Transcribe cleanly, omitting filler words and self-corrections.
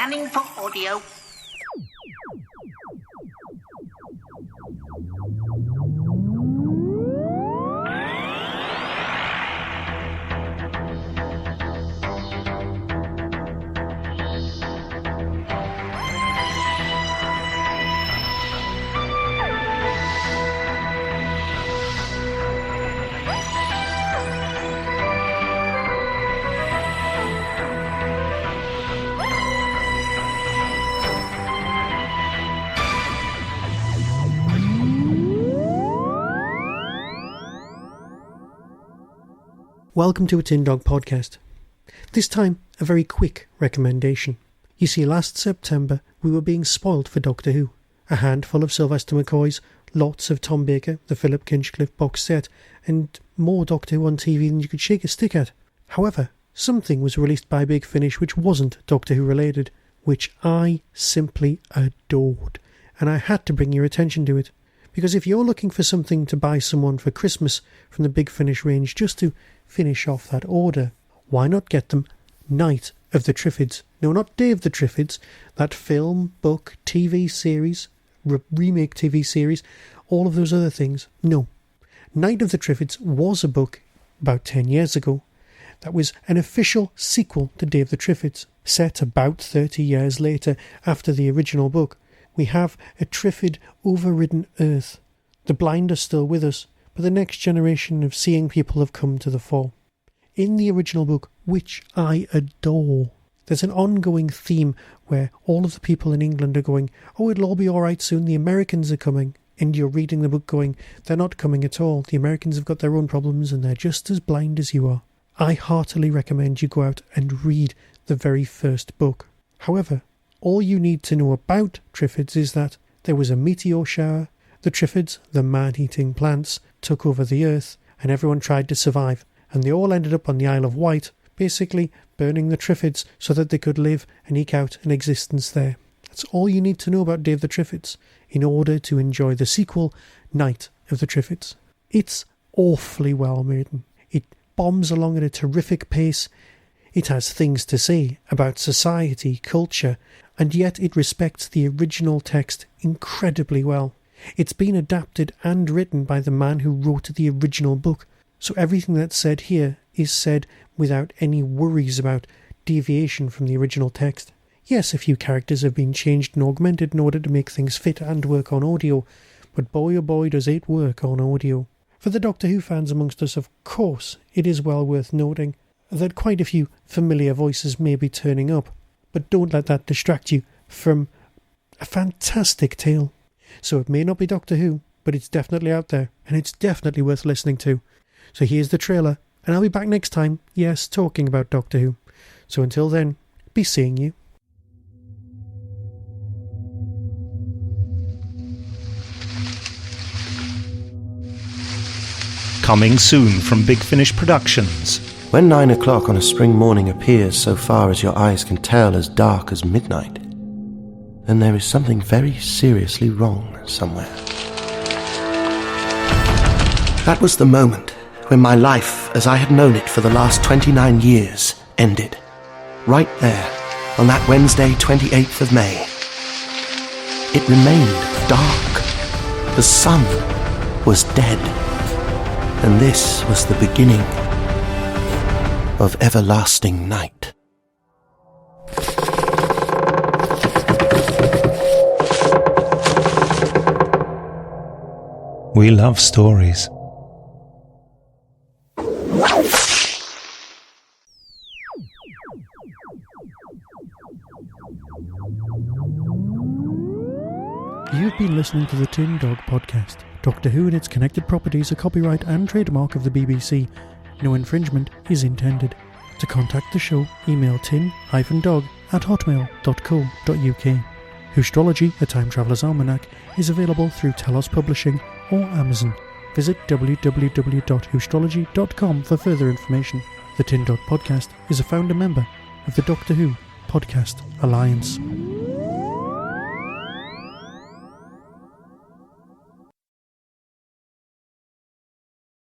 Scanning for audio. Welcome to a Tin Dog podcast. This time, a very quick recommendation. You see, last September, we were being spoilt for Doctor Who. A handful of Sylvester McCoys, lots of Tom Baker, the Philip Kinchcliffe box set, and more Doctor Who on TV than you could shake a stick at. However, something was released by Big Finish which wasn't Doctor Who related, which I simply adored, and I had to bring your attention to it. Because if you're looking for something to buy someone for Christmas from the Big Finish range just to finish off that order, why not get them Night of the Triffids? No, not Day of the Triffids, that film, book, TV series, remake TV series, all of those other things. No. Night of the Triffids was a book about 10 years ago that was an official sequel to Day of the Triffids, set about 30 years later after the original book. We have a Triffid overridden Earth. The blind are still with us, but the next generation of seeing people have come to the fore. In the original book, which I adore, there's an ongoing theme where all of the people in England are going, oh, it'll all be alright soon, the Americans are coming. And you're reading the book going, they're not coming at all. The Americans have got their own problems and they're just as blind as you are. I heartily recommend you go out and read the very first book. However, all you need to know about Triffids is that there was a meteor shower, the Triffids, the man-eating plants, took over the Earth, and everyone tried to survive, and they all ended up on the Isle of Wight, basically burning the Triffids so that they could live and eke out an existence there. That's all you need to know about Day of the Triffids in order to enjoy the sequel, Night of the Triffids. It's awfully well made. It bombs along at a terrific pace. It has things to say about society, culture, and yet it respects the original text incredibly well. It's been adapted and written by the man who wrote the original book, so everything that's said here is said without any worries about deviation from the original text. Yes, a few characters have been changed and augmented in order to make things fit and work on audio, but boy oh boy does it work on audio. For the Doctor Who fans amongst us, of course, it is well worth noting that quite a few familiar voices may be turning up, but don't let that distract you from a fantastic tale. So it may not be Doctor Who, but it's definitely out there, and it's definitely worth listening to. So here's the trailer, and I'll be back next time, yes, talking about Doctor Who. So until then, be seeing you. Coming soon from Big Finish Productions. When 9 o'clock on a spring morning appears so far as your eyes can tell as dark as midnight, then there is something very seriously wrong somewhere. That was the moment when my life, as I had known it for the last 29 years, ended. Right there, on that Wednesday, 28th of May. It remained dark. The sun was dead. And this was the beginning of everlasting night. We love stories. You've been listening to the Tin Dog podcast. Doctor Who and its connected properties are copyright and trademark of the BBC. No infringement is intended. To contact the show, email tin-dog@hotmail.co.uk. Whostrology, a Time Traveller's Almanac, is available through Telos Publishing or Amazon. Visit www.whostrology.com for further information. The Tin Dog podcast is a founder member of the Doctor Who Podcast Alliance.